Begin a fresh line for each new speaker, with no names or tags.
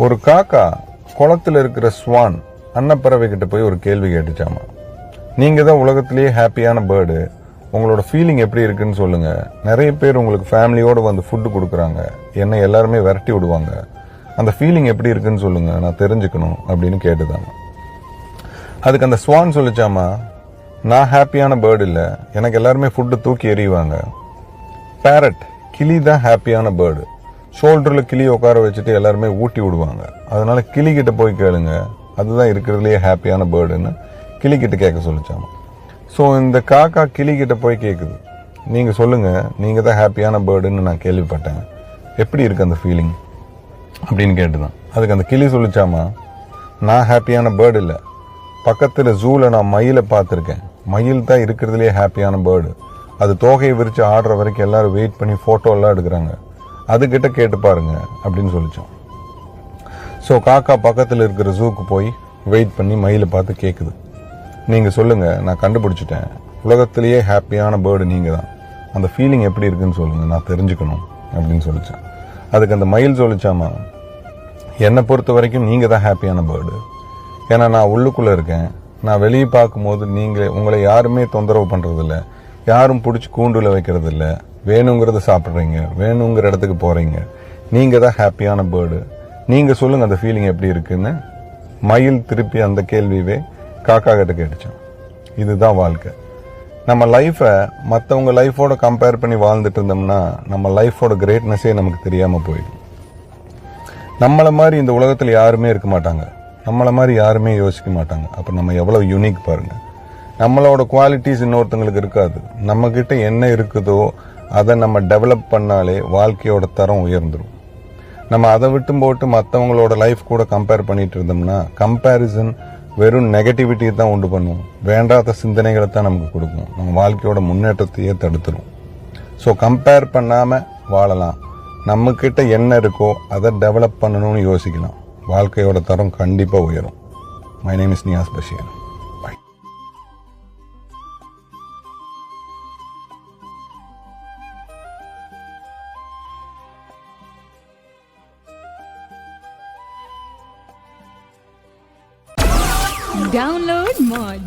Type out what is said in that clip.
ஒரு காக்கா குளத்துல இருக்கிற ஸ்வான் அன்னப்பறவை கிட்ட போய் ஒரு கேள்வி கேட்டுச்சாமா. நீங்க தான் உலகத்திலேயே ஹாப்பியான பேர்டு, உங்களோட ஃபீலிங் எப்படி இருக்குன்னு சொல்லுங்க. நிறைய பேர் உங்களுக்கு ஃபேமிலியோட வந்து ஃபுட்டு கொடுக்குறாங்க, என்ன எல்லாருமே விரட்டி விடுவாங்க, அந்த ஃபீலிங் எப்படி இருக்குன்னு சொல்லுங்க, நான் தெரிஞ்சுக்கணும் அப்படின்னு கேட்டுதாமா. அதுக்கு அந்த ஸ்வான் சொல்லிச்சாமா, நான் ஹாப்பியான பேர்டு இல்லை, எனக்கு எல்லாருமே ஃபுட்டு தூக்கி எறிவாங்க. பேரட் கிளி தான் ஹாப்பியான பேர்டு, ஷோல்டரில் கிளி உட்கார வச்சுட்டு எல்லாருமே ஊட்டி விடுவாங்க, அதனால கிளி கிட்ட போய் கேளுங்க, அதுதான் இருக்கிறதுலேயே ஹாப்பியான பேர்டுன்னு கிளி கிட்ட கேட்க சொல்லிச்சாமா. ஸோ இந்த காக்கா கிளி கிட்ட போய் கேட்குது, நீங்க சொல்லுங்க, நீங்க தான் ஹாப்பியான பேர்டுன்னு நான் கேள்விப்பட்டேன், எப்படி இருக்கு அந்த ஃபீலிங் அப்படின்னு கேட்டுதான். அதுக்கு அந்த கிளி சொல்லிச்சாமா, நான் ஹாப்பியான பேர்டு இல்லை, பக்கத்தில் ஜூவில் நான் மயிலை பார்த்துருக்கேன், மயில் தான் இருக்கிறதுலே ஹாப்பியான பேர்டு, அது தோகையை விரித்து ஆடுற வரைக்கும் எல்லாரும் வெயிட் பண்ணி ஃபோட்டோலாம் எடுக்கிறாங்க, அதுக்கிட்ட கேட்டு பாருங்க அப்படின்னு சொல்லிச்சோம். ஸோ காக்கா பக்கத்தில் இருக்கிற ஜூக்கு போய் வெயிட் பண்ணி மயிலை பார்த்து கேட்குது, நீங்கள் சொல்லுங்கள், நான் கண்டுபிடிச்சிட்டேன், உலகத்திலேயே ஹாப்பியான பேர்டு நீங்கள் தான், அந்த ஃபீலிங் எப்படி இருக்குன்னு சொல்லுங்கள், நான் தெரிஞ்சுக்கணும் அப்படின்னு சொல்லிச்சேன். அதுக்கு அந்த மயில் சொல்லிச்சாமா, என்னை பொறுத்த வரைக்கும் நீங்கள் தான் ஹாப்பியான பேர்டு, ஏன்னா நான் உள்ளுக்குள்ளே இருக்கேன், நான் வெளியே பார்க்கும்போது உங்களை யாருமே தொந்தரவு பண்ணுறதில்ல, யாரும் பிடிச்சி கூண்டுல வைக்கிறது இல்லை, வேணுங்கிறத சாப்பிட்றீங்க, வேணுங்கிற இடத்துக்கு போகிறீங்க, நீங்கள் தான் ஹாப்பியான பேர்டு, நீங்கள் சொல்லுங்கள் அந்த ஃபீலிங் எப்படி இருக்குன்னு மயில் திருப்பி அந்த கேள்வியே காக்கா கிட்ட கேட்டுச்சோம். இதுதான் வாழ்க்கை. நம்ம லைஃப்பை மற்றவங்க லைஃபோட கம்பேர் பண்ணி வாழ்ந்துட்டு இருந்தோம்னா நம்ம லைஃபோட கிரேட்னஸே நமக்கு தெரியாமல் போயிடும். நம்மளை மாதிரி இந்த உலகத்தில் யாருமே இருக்க மாட்டாங்க, நம்மளை மாதிரி யாருமே யோசிக்க மாட்டாங்க. அப்போ நம்ம எவ்வளோ யூனிக் பாருங்கள். நம்மளோட குவாலிட்டிஸ் இன்னொருத்தங்களுக்கு இருக்காது, நம்மக்கிட்ட என்ன இருக்குதோ அதை நம்ம டெவலப் பண்ணாலே வாழ்க்கையோட தரம் உயர்ந்துடும். நம்ம அதை விட்டும் போட்டு மற்றவங்களோட லைஃப் கூட கம்பேர் பண்ணிட்டு இருந்தோம்னா கம்பேரிசன் வெறும் நெகட்டிவிட்டியை தான் உண்டு பண்ணும், வேண்டாத சிந்தனைகளை தான் நமக்கு கொடுக்கும், நம்ம வாழ்க்கையோட முன்னேற்றத்தையே தடுத்துரும். ஸோ கம்பேர் பண்ணாமல் வாழலாம், நம்மக்கிட்ட என்ன இருக்கோ அதை டெவலப் பண்ணணும்னு யோசிக்கலாம், வாழ்க்கையோட தரம் கண்டிப்பாக உயரும். My name is Niyas Basheer.
Download Moj.